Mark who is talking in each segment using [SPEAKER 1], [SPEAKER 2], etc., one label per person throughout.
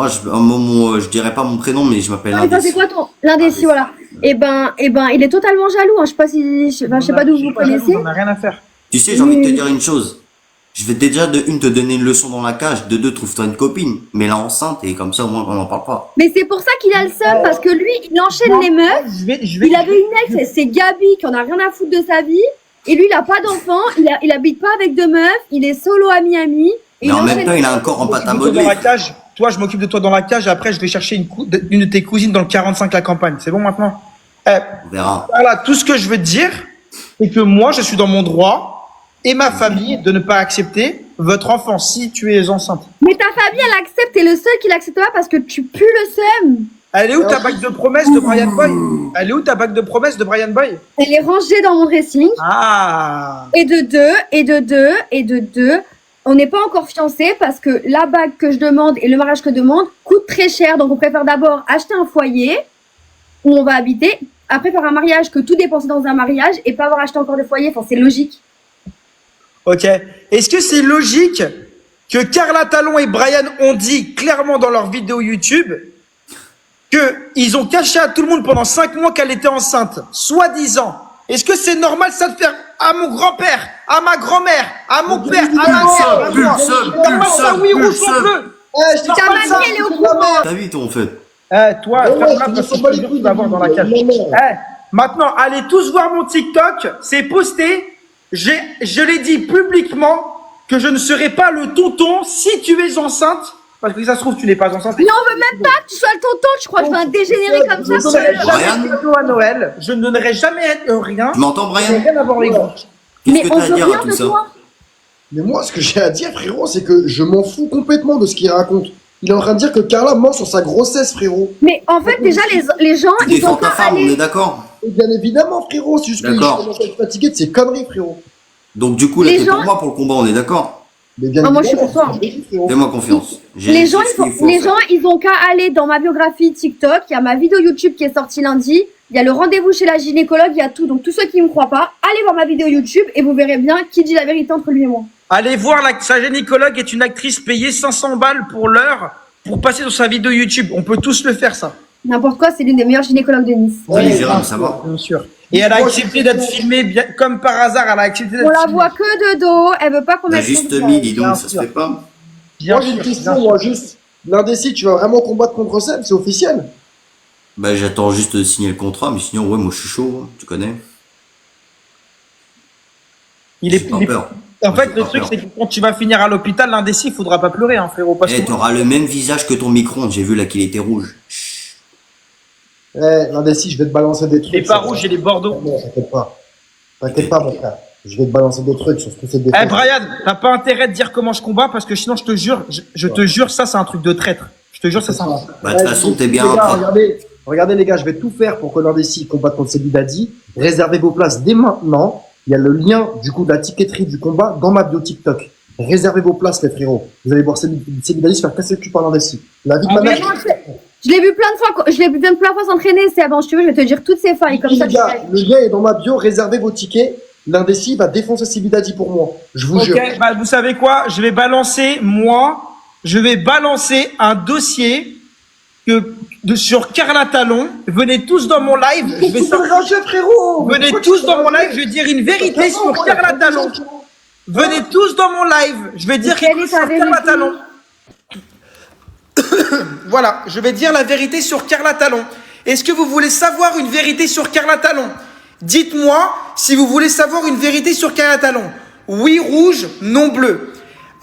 [SPEAKER 1] je dirais pas mon prénom, mais je m'appelle
[SPEAKER 2] Non, mais ça, c'est
[SPEAKER 1] Indécis.
[SPEAKER 2] quoi ton l'indécis, voilà. Il est totalement jaloux, hein. Je sais pas si, je sais pas d'où vous connaissez.
[SPEAKER 3] On n'a rien à faire.
[SPEAKER 1] Tu sais, j'ai envie de te dire une chose. Je vais déjà de une te donner une leçon dans la cage, de deux trouve-toi une copine, mais là enceinte et comme ça au moins on n'en parle pas.
[SPEAKER 2] Mais c'est pour ça qu'il a le seum, parce que lui, il enchaîne les meufs. Il avait une ex, c'est Gabi, qui en a rien à foutre de sa vie. Et lui, il a pas d'enfant, il habite pas avec de meufs, il est solo à Miami.
[SPEAKER 1] Mais en même temps, il a un corps en pâte à
[SPEAKER 3] Dans
[SPEAKER 1] modeler.
[SPEAKER 3] la cage. Toi, je m'occupe de toi dans la cage. Après, je vais chercher une de tes cousines dans le 45 la campagne. C'est bon maintenant?
[SPEAKER 1] On verra.
[SPEAKER 3] Voilà, tout ce que je veux te dire, c'est que moi, je suis dans mon droit et ma famille de ne pas accepter votre enfant si tu es enceinte.
[SPEAKER 2] Mais ta famille, elle accepte, t'es le seul qui l'accepte pas parce que tu pues le seum.
[SPEAKER 3] Elle est où ta bague de promesse de Brian Boy? Elle est où ta bague de promesse de Brian Boy?
[SPEAKER 2] Elle est rangée dans mon dressing.
[SPEAKER 3] Ah.
[SPEAKER 2] Et de deux, on n'est pas encore fiancés parce que la bague que je demande et le mariage que je demande coûtent très cher. Donc on préfère d'abord acheter un foyer où on va habiter, après faire un mariage, que tout dépenser dans un mariage et pas avoir acheté encore de foyer. Enfin, c'est logique.
[SPEAKER 3] Ok. Est-ce que c'est logique que Carla Talon et Brian ont dit clairement dans leur vidéo YouTube qu'ils ont caché à tout le monde pendant 5 mois qu'elle était enceinte, soi-disant? Est-ce que c'est normal ça de faire à mon grand-père, à ma grand-mère, à mon père, à ma mère, à moi? C'est normal ça, oui, rouge ou bleu?
[SPEAKER 2] Ta mamie, elle est au courant.
[SPEAKER 1] T'as vu toi en fait?
[SPEAKER 3] Toi, ferme-la parce que je te jure avoir dans la cage. Maintenant, allez tous voir mon TikTok, c'est posté. Je l'ai dit publiquement que je ne serai pas le tonton si tu es enceinte. Parce que ça se trouve, tu n'es pas enceinte.
[SPEAKER 2] Mais on veut même pas que tu sois le tonton. Je crois que je vais un dégénérer comme
[SPEAKER 3] Je ne
[SPEAKER 2] ça.
[SPEAKER 3] donnerai
[SPEAKER 1] Brian
[SPEAKER 3] jamais de cadeau à Noël. Je ne donnerai jamais rien.
[SPEAKER 1] Tu m'entends,
[SPEAKER 3] Je n'ai
[SPEAKER 1] Brian?
[SPEAKER 3] rien à voir avec vous.
[SPEAKER 1] Qu'est-ce
[SPEAKER 2] Mais
[SPEAKER 1] que
[SPEAKER 2] on
[SPEAKER 1] t'as à
[SPEAKER 2] veut
[SPEAKER 1] dire à
[SPEAKER 2] rien
[SPEAKER 1] tout
[SPEAKER 2] de
[SPEAKER 1] ça?
[SPEAKER 2] toi.
[SPEAKER 4] Mais moi, ce que j'ai à dire, frérot, c'est que je m'en fous complètement de ce qu'il raconte. Il est en train de dire que Carla ment sur sa grossesse, frérot.
[SPEAKER 2] Mais en fait, déjà, les gens,
[SPEAKER 1] Tu
[SPEAKER 2] ils
[SPEAKER 1] défends
[SPEAKER 2] ont
[SPEAKER 1] ta
[SPEAKER 2] pas
[SPEAKER 1] femme, on est
[SPEAKER 2] allé.
[SPEAKER 1] d'accord?
[SPEAKER 4] Et bien évidemment, frérot, c'est juste que je
[SPEAKER 1] D'accord.
[SPEAKER 4] commence à être fatigué de ces conneries, frérot.
[SPEAKER 1] Donc du coup là
[SPEAKER 2] Les
[SPEAKER 1] t'es
[SPEAKER 2] gens-
[SPEAKER 1] pour moi pour le combat, on est d'accord?
[SPEAKER 4] Mais bien
[SPEAKER 2] Ah, moi, je suis
[SPEAKER 4] évidemment,
[SPEAKER 2] pour toi.
[SPEAKER 4] frérot.
[SPEAKER 1] Fais-moi confiance.
[SPEAKER 2] Les gens, ils ont qu'à aller dans ma biographie TikTok. Il y a ma vidéo YouTube qui est sortie lundi. Il y a le rendez-vous chez la gynécologue. Il y a tout. Donc, tous ceux qui me croient pas, allez voir ma vidéo YouTube et vous verrez bien qui dit la vérité entre lui et moi.
[SPEAKER 3] Allez voir, sa gynécologue est une actrice payée 500 balles pour l'heure pour passer sur sa vidéo YouTube. On peut tous le faire, ça.
[SPEAKER 2] N'importe quoi, c'est l'une des meilleures gynécologues de Nice.
[SPEAKER 1] Oui, Jérôme, ça va.
[SPEAKER 3] Bien sûr. Et elle a accepté d'être filmée, bien, comme par hasard, elle a accepté d'être
[SPEAKER 2] On la
[SPEAKER 3] filmée.
[SPEAKER 2] voit que de dos. Elle veut pas qu'on
[SPEAKER 1] T'as
[SPEAKER 2] mette
[SPEAKER 1] juste
[SPEAKER 2] son
[SPEAKER 1] mis, dis
[SPEAKER 3] Bien
[SPEAKER 1] donc, ça se
[SPEAKER 3] sûr.
[SPEAKER 1] fait pas.
[SPEAKER 3] Bien
[SPEAKER 4] Moi, j'ai une
[SPEAKER 3] sûr,
[SPEAKER 4] question,
[SPEAKER 3] bien
[SPEAKER 4] moi, juste. L'indécis, tu vas vraiment combattre contre Seb, c'est officiel.
[SPEAKER 1] Bah j'attends juste de signer le contrat, mais sinon ouais moi je suis chaud, hein, tu connais.
[SPEAKER 3] Il
[SPEAKER 1] J'ai pas peur.
[SPEAKER 3] En fait,
[SPEAKER 1] J'ai
[SPEAKER 3] le
[SPEAKER 1] pas
[SPEAKER 3] truc,
[SPEAKER 1] peur.
[SPEAKER 3] c'est que quand tu vas finir à l'hôpital, l'indécis, il faudra pas pleurer, hein, frérot. Parce
[SPEAKER 1] Eh,
[SPEAKER 3] que
[SPEAKER 1] t'auras le même visage que ton micro-ondes, j'ai vu là qu'il était rouge.
[SPEAKER 4] L'indécis, je vais te balancer des trucs.
[SPEAKER 3] les pas
[SPEAKER 4] ça
[SPEAKER 3] rouges
[SPEAKER 4] va.
[SPEAKER 3] et les bordeaux.
[SPEAKER 4] Non, t'inquiète pas. T'inquiète pas, mon frère. Je vais te balancer des trucs sur ce que c'est des
[SPEAKER 3] Eh, Brian, t'as pas intérêt de dire comment je combats parce que sinon, je te jure, je te jure, ça, c'est un truc de traître. Je te jure, ça, c'est un
[SPEAKER 1] Bah de toute façon t'es bien
[SPEAKER 4] Les gars,
[SPEAKER 1] après.
[SPEAKER 4] regardez, les gars, je vais tout faire pour que l'indécis combatte contre Sebi Dadi. Réservez vos places dès maintenant. Il y a le lien, du coup, de la ticketterie du combat dans ma bio TikTok. Réservez vos places, les frérots. Vous allez voir Sebi Dadi se faire casser le cul par l'indécis. La vie de ma
[SPEAKER 2] Mais
[SPEAKER 4] mère.
[SPEAKER 2] moi, je l'ai vu plein de fois. Je l'ai vu plein de fois s'entraîner. C'est avant, si tu veux, je vais te dire toutes ses failles. Comme ça,
[SPEAKER 4] Les
[SPEAKER 2] tu
[SPEAKER 4] gars,
[SPEAKER 2] sais.
[SPEAKER 4] le lien est dans ma bio. Réservez vos tickets. L'indécis va défoncer Sebi Dadi pour moi. Je vous jure.
[SPEAKER 3] Ok, bah, vous savez quoi? Je vais balancer un dossier sur Carla Talon. Venez tous dans mon live. Je vais sortir-
[SPEAKER 4] frérot.
[SPEAKER 3] Venez tous dans mon live. Je vais dire une vérité sur Carla Talon. Venez tous dans mon live. Je vais dire
[SPEAKER 2] Quelle est ta
[SPEAKER 3] sur Carla
[SPEAKER 2] vérité?
[SPEAKER 3] Talon. Voilà, je vais dire la vérité sur Carla Talon. Est-ce que vous voulez savoir une vérité sur Carla Talon? Dites-moi si vous voulez savoir une vérité sur Carla Talon. Oui rouge, non bleu.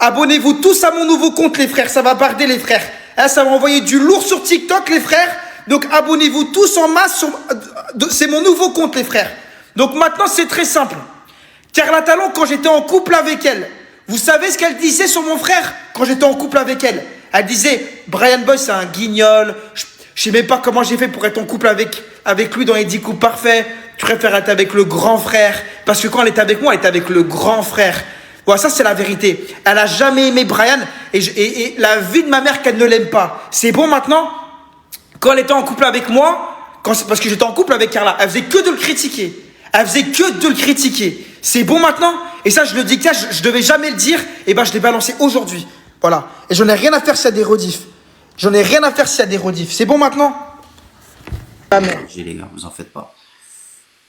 [SPEAKER 3] Abonnez-vous tous à mon nouveau compte les frères, ça va barder les frères. Hein, ça va envoyer du lourd sur TikTok les frères. Donc abonnez-vous tous en masse. C'est mon nouveau compte les frères. Donc maintenant c'est très simple. Carla Talon, quand j'étais en couple avec elle, vous savez ce qu'elle disait sur mon frère quand j'étais en couple avec elle? Elle disait, Brian Boy c'est un guignol, je sais même pas comment j'ai fait pour être en couple avec lui dans les 10 couples parfaits, tu préfères être avec le grand frère, parce que quand elle était avec moi, elle était avec le grand frère. Voilà, ça c'est la vérité. Elle a jamais aimé Brian, et la vie de ma mère qu'elle ne l'aime pas. C'est bon maintenant? Quand elle était en couple avec moi, parce que j'étais en couple avec Carla, elle faisait que de le critiquer. Elle faisait que de le critiquer. C'est bon maintenant? Et ça, je le dis que je devais jamais le dire. Et ben, je l'ai balancé aujourd'hui. Voilà. Et j'en ai rien à faire, c'est des rediffs. J'en ai rien à faire s'il y a des rediffs. C'est bon maintenant? Ah, merde.
[SPEAKER 1] J'ai les gars, vous en faites pas.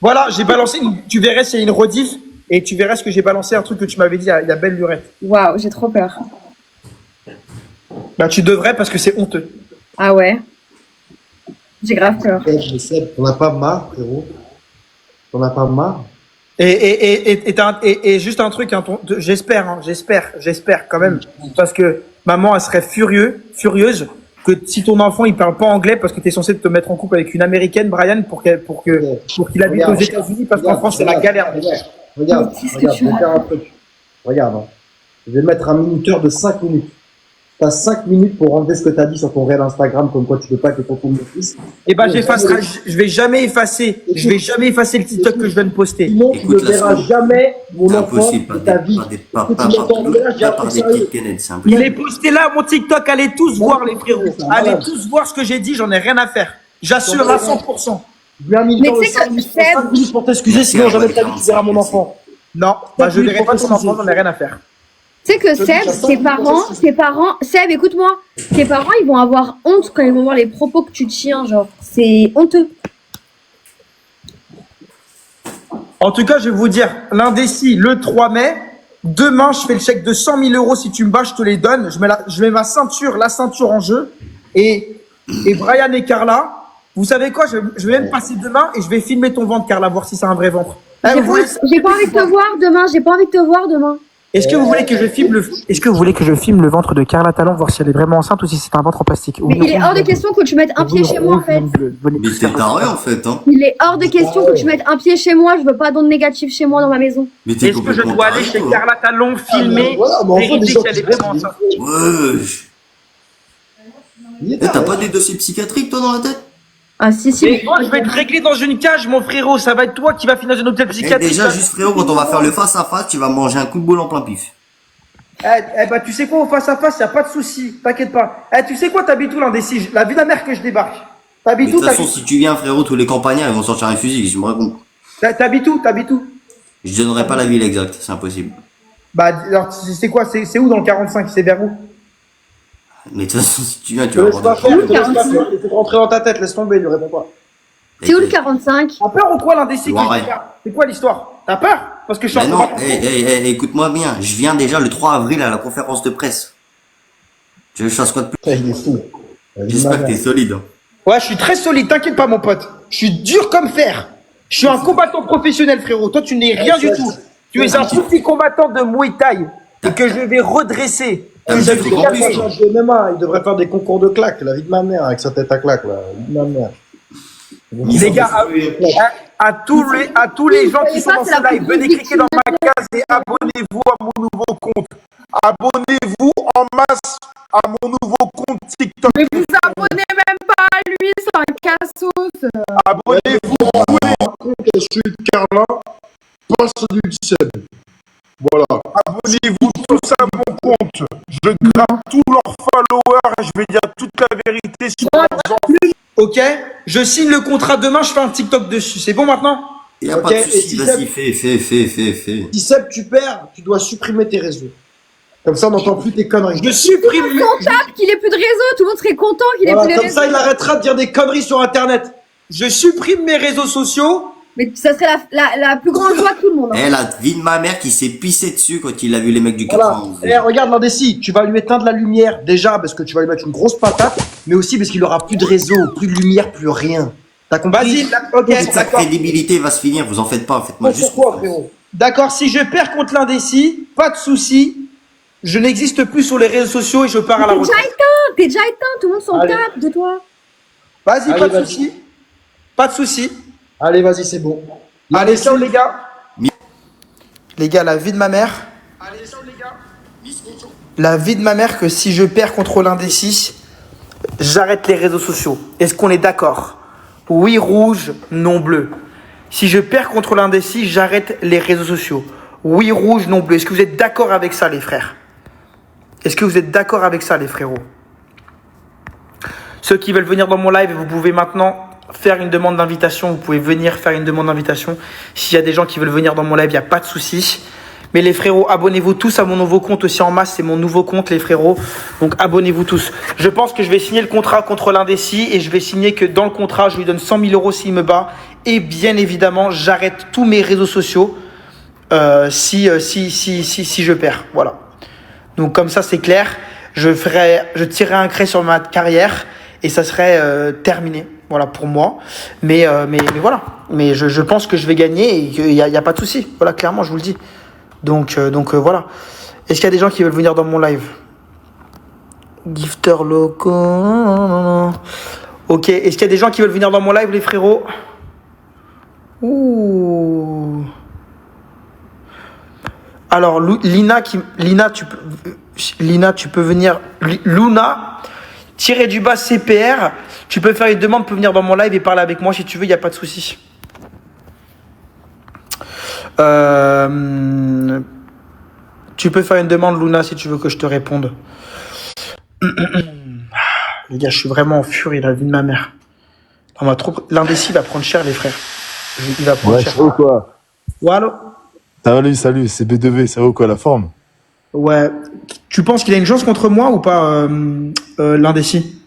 [SPEAKER 3] Voilà, j'ai balancé. Tu verrais s'il y a une rediff et tu verrais ce que j'ai balancé, un truc que tu m'avais dit il y a belle lurette.
[SPEAKER 2] Waouh, j'ai trop peur.
[SPEAKER 3] Bah, tu devrais parce que c'est honteux.
[SPEAKER 2] Ah ouais. J'ai grave peur.
[SPEAKER 4] Mais Seb, t'en as pas marre, frérot? T'en as pas marre?
[SPEAKER 3] Et juste un truc, hein, j'espère quand même, parce que maman, elle serait furieuse que si ton enfant il parle pas anglais parce que tu es censé te mettre en couple avec une américaine, Brian, pour qu'il habite aux États-Unis, parce qu'en France c'est la galère.
[SPEAKER 4] Regarde,
[SPEAKER 2] Mais qu'est-ce que tu
[SPEAKER 4] je vais faire un truc. Regarde, hein. Je vais mettre un minuteur de 5 minutes. T'as 5 minutes pour enlever ce que t'as dit sur ton réel Instagram, comme quoi tu veux pas que ton fils.
[SPEAKER 3] Et ben je vais jamais effacer le TikTok que je viens de poster.
[SPEAKER 4] Sinon, tu ne
[SPEAKER 1] Écoute, là,
[SPEAKER 4] verras
[SPEAKER 1] c'est-
[SPEAKER 4] jamais mon
[SPEAKER 1] C'est
[SPEAKER 4] enfant
[SPEAKER 1] impossible,
[SPEAKER 4] de ta vie.
[SPEAKER 1] pas
[SPEAKER 4] Écoute, tu m'entends, là, j'ai un
[SPEAKER 1] par
[SPEAKER 4] truc
[SPEAKER 1] des
[SPEAKER 4] sérieux.
[SPEAKER 1] petites canettes, c'est impossible.
[SPEAKER 3] Il est posté là, mon TikTok, allez tous voir les frérots. Allez tous voir ce que j'ai dit, j'en ai rien à faire. J'assure à 100%.
[SPEAKER 4] Je lui ai mis
[SPEAKER 2] Mais
[SPEAKER 4] le temps de
[SPEAKER 2] tu sais
[SPEAKER 4] 5
[SPEAKER 2] que
[SPEAKER 4] minutes,
[SPEAKER 2] Seb-
[SPEAKER 4] 5 minutes pour t'excuser,
[SPEAKER 1] Merci,
[SPEAKER 4] sinon jamais
[SPEAKER 1] ouais,
[SPEAKER 4] de ta vie tu verras mon enfant.
[SPEAKER 3] Non, bah je
[SPEAKER 4] Oui,
[SPEAKER 3] verrai pas ton
[SPEAKER 4] pour
[SPEAKER 3] enfant, j'en ai rien à faire.
[SPEAKER 2] Tu sais que Seb, tes parents, Seb, écoute-moi, tes parents, ils vont avoir honte quand ils vont voir les propos que tu tiens, genre, c'est honteux.
[SPEAKER 3] En tout cas, je vais vous dire, l'indécis, le 3 mai, demain, je fais le chèque de 100 000 euros. Si tu me bats, je te les donne. Je mets ma ceinture, la ceinture en jeu. Et Brian et Carla, vous savez quoi, je vais même passer demain et je vais filmer ton ventre, Carla, voir si c'est un vrai ventre. Eh,
[SPEAKER 2] J'ai
[SPEAKER 3] vous
[SPEAKER 2] pas,
[SPEAKER 3] voulez-
[SPEAKER 2] j'ai pas envie de te voir demain, j'ai pas envie de te voir demain.
[SPEAKER 3] Est-ce que vous voulez que je filme le ventre de Carla Talon, voir si elle est vraiment enceinte ou si c'est un ventre en plastique?
[SPEAKER 2] Mais il est hors de question que tu mettes un pied chez moi, en fait.
[SPEAKER 1] Mais t'es taré en fait, hein.
[SPEAKER 2] Il est hors de question que tu mettes un pied chez moi, je veux pas d'onde négative chez moi dans ma maison.
[SPEAKER 1] Mais t'es
[SPEAKER 3] Est-ce que je
[SPEAKER 1] complètement
[SPEAKER 3] dois aller
[SPEAKER 1] taré,
[SPEAKER 3] chez
[SPEAKER 1] toi.
[SPEAKER 3] Carla Talon, filmer,
[SPEAKER 4] Voilà, mais enfin,
[SPEAKER 3] vérifier
[SPEAKER 4] des gens
[SPEAKER 3] qu'elle est
[SPEAKER 4] qui
[SPEAKER 3] vraiment enceinte?
[SPEAKER 1] Wesh.
[SPEAKER 4] Il est
[SPEAKER 1] Eh, t'as
[SPEAKER 4] taré.
[SPEAKER 1] pas des dossiers psychiatriques toi dans la tête?
[SPEAKER 2] Ah si, si.
[SPEAKER 3] Mais moi, je vais te régler dans une cage, mon frérot. Ça va être toi qui vas finir dans un hôtel
[SPEAKER 1] Eh,
[SPEAKER 3] psychiatrique.
[SPEAKER 1] déjà, juste frérot, quand on va faire le face à face, tu vas manger un coup de boule en plein pif.
[SPEAKER 3] Bah, tu sais quoi, au face à face, y a pas de souci. T'inquiète pas. Tu sais quoi, t'habites où, l'indécis? La vie de la mère que je débarque.
[SPEAKER 1] Mais
[SPEAKER 3] T'habites
[SPEAKER 1] de
[SPEAKER 3] où?
[SPEAKER 1] toute façon, si tu viens frérot, tous les campagnards ils vont sortir un fusil, tu me réponds.
[SPEAKER 3] T'habites où?
[SPEAKER 1] Je donnerai pas la ville exacte, c'est impossible.
[SPEAKER 3] Bah, alors, c'est quoi? C'est où dans le 45? C'est vers où?
[SPEAKER 1] Mais de toute façon, si tu viens, tu
[SPEAKER 4] Te
[SPEAKER 1] vas
[SPEAKER 4] laisse pas
[SPEAKER 1] avoir
[SPEAKER 4] faire,
[SPEAKER 1] des
[SPEAKER 4] te laisse pas faire. Il faut rentrer dans ta tête, laisse tomber, il lui répond pas.
[SPEAKER 2] C'est où le 45?
[SPEAKER 3] T'as peur ou quoi, l'indécis que je
[SPEAKER 1] Ouais.
[SPEAKER 3] débarque? C'est quoi l'histoire? T'as peur? Parce que je suis
[SPEAKER 1] Mais
[SPEAKER 3] en
[SPEAKER 1] non,
[SPEAKER 3] combat.
[SPEAKER 1] écoute-moi bien, je viens déjà le 3 avril à la conférence de presse. Tu veux que je fasse quoi de plus?
[SPEAKER 4] Il est fou.
[SPEAKER 1] J'espère que t'es solide. Hein.
[SPEAKER 3] Ouais, je suis très solide, t'inquiète pas, mon pote. Je suis dur comme fer. Je suis un combattant professionnel, frérot. Toi, tu n'es rien du tout. Tu es un petit combattant de Muay Thai et que je vais redresser.
[SPEAKER 1] Ah, mais
[SPEAKER 3] Je
[SPEAKER 1] tu
[SPEAKER 3] vais
[SPEAKER 1] fais qu'en plus,
[SPEAKER 3] taper.
[SPEAKER 1] toi.
[SPEAKER 4] Le MMA, il devrait faire des concours de claques, la vie de ma mère, avec sa tête à claques, là. La vie de ma mère.
[SPEAKER 3] Les gars, à tous les gens qui sont dans ce live, venez cliquer dans ma case et abonnez-vous à mon nouveau compte. Abonnez-vous en masse à mon nouveau compte TikTok.
[SPEAKER 2] Mais vous abonnez même pas à lui, c'est un cassos.
[SPEAKER 3] Abonnez-vous,
[SPEAKER 5] Je suis Carla, pas celui de Seb. Voilà.
[SPEAKER 3] abonnez-vous tous à mon compte. Je gratte tous leurs followers et je vais dire toute la vérité sur leurs enfants. Ok, je signe le contrat demain, je fais un TikTok dessus. C'est bon maintenant?
[SPEAKER 1] Y a
[SPEAKER 4] Ok,
[SPEAKER 1] pas de
[SPEAKER 4] et
[SPEAKER 1] soucis,
[SPEAKER 4] si
[SPEAKER 1] vas-y, fais.
[SPEAKER 4] Si Seb, tu perds, tu dois supprimer tes réseaux. Comme ça, on n'entend plus tes conneries.
[SPEAKER 3] Je supprime.
[SPEAKER 2] On tape qu'il ait plus de réseau, tout le monde serait content qu'il ait
[SPEAKER 4] Voilà,
[SPEAKER 2] plus de
[SPEAKER 4] comme
[SPEAKER 2] réseau.
[SPEAKER 4] ça, il arrêtera de dire des conneries sur Internet.
[SPEAKER 3] Je supprime mes réseaux sociaux.
[SPEAKER 2] Mais ça serait la plus grande joie de tout le monde. Hein.
[SPEAKER 1] Eh, la vie de ma mère qui s'est pissé dessus quand il a vu les mecs du
[SPEAKER 4] Voilà.
[SPEAKER 1] 91.
[SPEAKER 4] Eh, regarde l'indécis, tu vas lui éteindre la lumière, déjà, parce que tu vas lui mettre une grosse patate, mais aussi parce qu'il aura plus de réseau, plus de lumière, plus rien. T'as compris?
[SPEAKER 3] Vas-y, ok,
[SPEAKER 1] Toute sa
[SPEAKER 3] d'accord.
[SPEAKER 1] crédibilité va se finir, vous en faites pas, faites-moi juste.
[SPEAKER 4] Pourquoi,
[SPEAKER 1] confiance.
[SPEAKER 4] frérot?
[SPEAKER 3] D'accord, si je perds contre l'indécis, pas de souci. Je n'existe plus sur les réseaux sociaux et je pars à la
[SPEAKER 2] T'es déjà
[SPEAKER 3] retraite.
[SPEAKER 2] éteint, t'es déjà éteint, tout le monde s'en
[SPEAKER 4] Allez.
[SPEAKER 2] tape de toi.
[SPEAKER 3] Vas-y,
[SPEAKER 4] Allez,
[SPEAKER 3] pas de
[SPEAKER 4] vas-y.
[SPEAKER 3] souci. Pas de souci.
[SPEAKER 4] Allez, vas-y, c'est bon.
[SPEAKER 3] Allez, ciao les gars. Les gars, la vie de ma mère. La vie de ma mère que si je perds contre l'indécis, j'arrête les réseaux sociaux. Est-ce qu'on est d'accord? Oui, rouge, non bleu. Si je perds contre l'indécis, j'arrête les réseaux sociaux. Oui, rouge, non bleu. Est-ce que vous êtes d'accord avec ça, les frères? Est-ce que vous êtes d'accord avec ça, les frérots? Ceux qui veulent venir dans mon live, vous pouvez maintenant faire une demande d'invitation. Vous pouvez venir faire une demande d'invitation. S'il y a des gens qui veulent venir dans mon live, il n'y a pas de souci. Mais les frérots, abonnez-vous tous à mon nouveau compte aussi en masse. C'est mon nouveau compte, les frérots. Donc abonnez-vous tous. Je pense que je vais signer le contrat contre l'indécis et je vais signer que dans le contrat, je lui donne 100 000 euros s'il me bat. Et bien évidemment, j'arrête tous mes réseaux sociaux si je perds. Voilà. Donc comme ça, c'est clair. Je tirerai un trait sur ma carrière et ça serait terminé. Voilà pour moi. Mais voilà. Mais je pense que je vais gagner et qu'il n'y a pas de souci. Voilà, clairement, je vous le dis. Donc voilà. Est-ce qu'il y a des gens qui veulent venir dans mon live? Gifter loco. Ok. Est-ce qu'il y a des gens qui veulent venir dans mon live, les frérots? Ouh. Alors, Lina, tu peux venir. Luna, _du bas CPR. Tu peux faire une demande pour venir dans mon live et parler avec moi si tu veux, il n'y a pas de souci. Tu peux faire une demande, Luna, si tu veux que je te réponde. Les gars, je suis vraiment en furie, la vie de ma mère. L'indécis va prendre cher, les frères. Il va prendre cher.
[SPEAKER 6] Ça va ou quoi?
[SPEAKER 3] Ouais, allô?
[SPEAKER 6] Salut, c'est B2V, ça va ou quoi, la forme?
[SPEAKER 3] Ouais. Tu penses qu'il a une chance contre moi ou pas, l'indécis?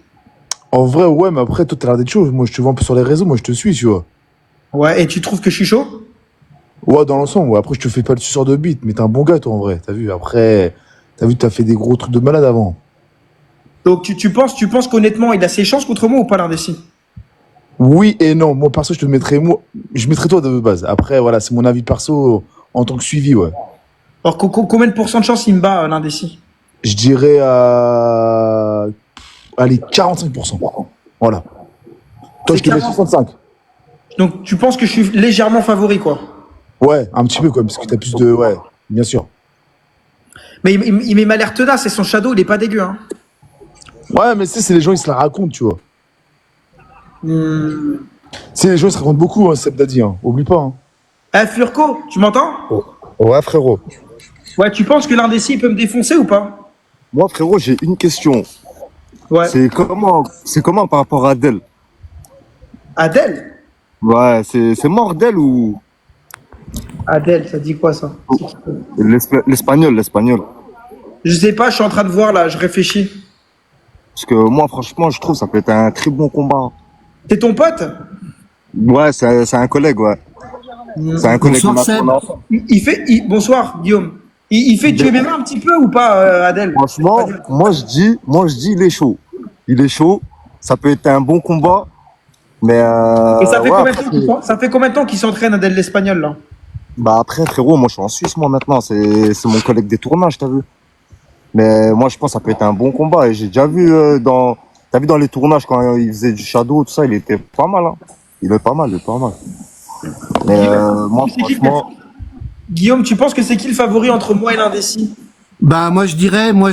[SPEAKER 6] En vrai, ouais, mais après, toi, t'as l'air d'être chaud. Moi, je te vois un peu sur les réseaux, moi, je te suis, tu vois.
[SPEAKER 3] Ouais, et tu trouves que je suis chaud?
[SPEAKER 6] Ouais, dans l'ensemble, ouais. Après, je te fais pas le suceur de bite, mais t'es un bon gars, toi, en vrai. T'as vu, après, t'as fait des gros trucs de malade avant.
[SPEAKER 3] Donc, tu penses qu'honnêtement, il a ses chances contre moi ou pas, l'indécis?
[SPEAKER 6] Oui et non. Moi, perso, je mettrais toi de base. Après, voilà, c'est mon avis perso en tant que suivi, ouais.
[SPEAKER 3] Alors, combien de pourcents de chance il me bat, l'indécis?
[SPEAKER 6] Je dirais allez, 45%. Voilà. Toi, je te mets 65.
[SPEAKER 3] Donc, tu penses que je suis légèrement favori, quoi?
[SPEAKER 6] Ouais, un petit peu, quoi, parce que t'as plus de... Ouais, bien sûr.
[SPEAKER 3] Mais il m'a l'air tenace et son shadow, il est pas dégueu, hein.
[SPEAKER 6] Ouais, mais tu sais, c'est les gens, ils se la racontent, tu vois. C'est les gens, ils se racontent beaucoup, hein, Seb Daddy, hein. Oublie pas, hein.
[SPEAKER 3] Eh, Furco, tu m'entends?
[SPEAKER 7] Ouais, frérot.
[SPEAKER 3] Ouais, tu penses que l'indécis peut me défoncer ou pas?
[SPEAKER 7] Moi, frérot, j'ai une question.
[SPEAKER 3] Ouais.
[SPEAKER 7] C'est comment par rapport à Adèle?
[SPEAKER 3] Adèle?
[SPEAKER 7] Ouais, c'est mort d'elle ou
[SPEAKER 3] Adèle, ça dit quoi, ça?
[SPEAKER 7] l'espagnol.
[SPEAKER 3] Je sais pas, je suis en train de voir, là, je réfléchis.
[SPEAKER 7] Parce que moi, franchement, je trouve que ça peut être un très bon combat.
[SPEAKER 3] T'es ton pote?
[SPEAKER 7] Ouais, c'est un collègue, ouais. C'est un collègue de
[SPEAKER 8] Bonsoir, Seb.
[SPEAKER 3] Bonsoir, Guillaume. Il fait du MMA un petit peu ou pas, Adèle?
[SPEAKER 7] Franchement, moi, je dis, il est chaud. Il est chaud. Ça peut être un bon combat. Mais
[SPEAKER 3] Et ça fait,
[SPEAKER 7] ouais,
[SPEAKER 3] ça fait combien de temps qu'il s'entraîne, Adèle, l'espagnol, là?
[SPEAKER 7] bah après, frérot, moi, je suis en Suisse, moi, maintenant. C'est mon collègue des tournages, t'as vu? Mais moi, je pense que ça peut être un bon combat. Et j'ai déjà vu t'as vu dans les tournages quand il faisait du shadow, tout ça, il était pas mal, hein. Il est pas mal. Mais moi, franchement,
[SPEAKER 3] Guillaume, tu penses que c'est qui le favori entre moi et l'indécis?
[SPEAKER 8] Bah moi je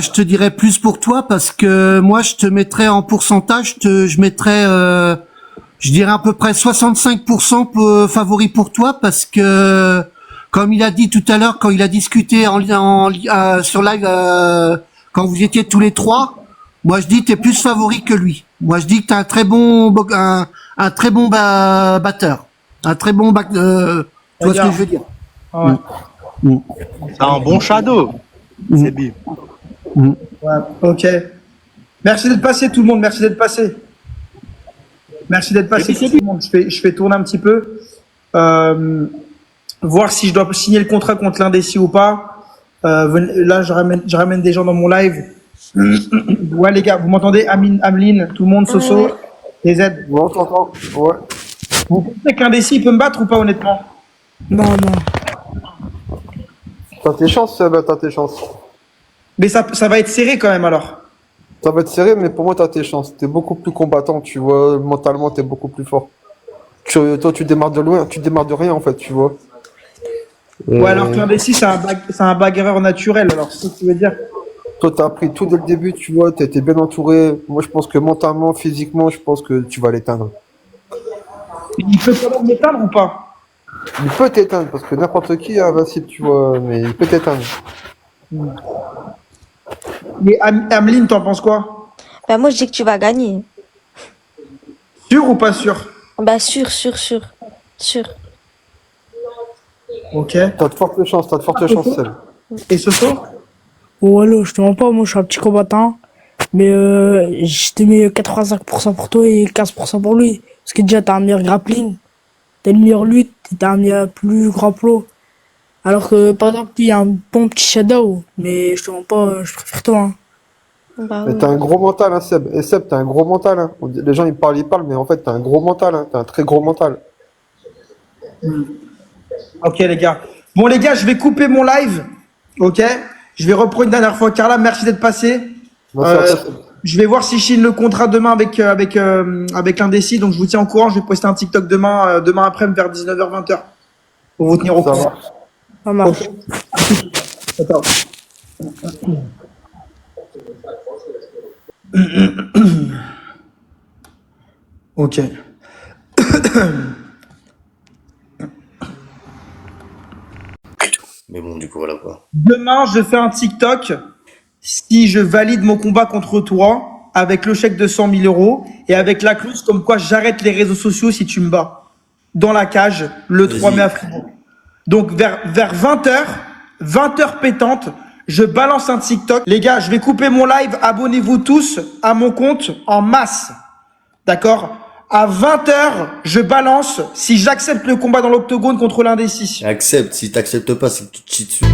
[SPEAKER 8] te dirais plus pour toi parce que moi je te mettrais en pourcentage, je mettrais je dirais à peu près 65% favori pour toi parce que comme il a dit tout à l'heure quand il a discuté sur live quand vous étiez tous les trois, moi je dis t'es plus favori que lui. Moi je dis que t'as un très bon batteur, un très bon tu vois ce que je veux dire.
[SPEAKER 3] Ouais.
[SPEAKER 9] C'est un bon shadow. C'est bien.
[SPEAKER 3] Ouais, ok. Merci d'être passé, tout le monde. Merci d'être passé. Merci d'être passé, tout le monde. Je fais tourner un petit peu. Voir si je dois signer le contrat contre l'indécis ou pas. Là, je ramène des gens dans mon live. Ouais, les gars, vous m'entendez? Ameline, tout le monde, Soso, et Z.
[SPEAKER 5] Ouais, on t'entend. Ouais.
[SPEAKER 3] Vous pensez qu'indécis peut me battre ou pas, honnêtement?
[SPEAKER 5] Non. T'as tes chances, Seb, t'as tes chances.
[SPEAKER 3] Mais ça va être serré quand même, alors.
[SPEAKER 5] Ça va être serré, mais pour moi, t'as tes chances. T'es beaucoup plus combattant, tu vois. Mentalement, t'es beaucoup plus fort. Toi, tu démarres de loin, tu démarres de rien, en fait, tu vois.
[SPEAKER 3] Ouais, alors que l'indécis, c'est un bagarreur naturel, alors, c'est ce que tu veux dire?
[SPEAKER 5] Toi, t'as appris tout dès le début, tu vois. T'es bien entouré. Moi, je pense que mentalement, physiquement, je pense que tu vas l'éteindre.
[SPEAKER 3] Il peut quand même m'éteindre ou pas?
[SPEAKER 5] Il peut t'éteindre, parce que n'importe qui est invincible, tu vois. Mais il peut t'éteindre.
[SPEAKER 3] Mais Ameline, t'en penses quoi?
[SPEAKER 10] Bah moi je dis que tu vas gagner.
[SPEAKER 3] Sûr ou pas sûr?
[SPEAKER 10] Bah sûr.
[SPEAKER 3] Ok.
[SPEAKER 5] T'as de fortes chances, Seb.
[SPEAKER 3] Et Soso?
[SPEAKER 11] Oh, allô, je te mens pas, moi je suis un petit combattant. Mais je te mets 85% pour toi et 15% pour lui. Parce que déjà, t'as un meilleur grappling, t'as une meilleure lutte, et t'as un meilleur, plus grand plot. Alors que, par exemple, lui, il y a un bon petit shadow. Mais je te mens pas, je préfère toi. Hein.
[SPEAKER 10] Bah
[SPEAKER 5] Mais
[SPEAKER 10] oui.
[SPEAKER 5] t'as un gros mental, hein, Seb. Et Seb, t'as un gros mental, hein. Les gens, ils parlent, mais en fait, t'as un gros mental, hein. T'as un très gros mental.
[SPEAKER 3] Ok, les gars. Bon, les gars, je vais couper mon live. Ok. Je vais reprendre une dernière fois. Carla, merci d'être passé.
[SPEAKER 5] Merci à toi, Seb.
[SPEAKER 3] Je vais voir si je signe le contrat demain avec l'Indécis. Donc, je vous tiens au courant. Je vais poster un TikTok demain après-midi vers 19h, 20h. Pour vous tenir au
[SPEAKER 5] Ça
[SPEAKER 3] courant.
[SPEAKER 5] marche.
[SPEAKER 11] Ça marche.
[SPEAKER 3] Attends. Ok.
[SPEAKER 1] Mais bon, du coup, voilà quoi.
[SPEAKER 3] Demain, je fais un TikTok si je valide mon combat contre toi avec le chèque de 100 000 euros et avec la clause comme quoi j'arrête les réseaux sociaux si tu me bats dans la cage le 3 mai à Fribourg. Donc vers 20h pétante, je balance un TikTok. Les gars, je vais couper mon live. Abonnez-vous tous à mon compte en masse. D'accord? À 20h, je balance si j'accepte le combat dans l'octogone contre l'Indécis.
[SPEAKER 1] Accepte, si t'acceptes pas, c'est que tu te chies dessus.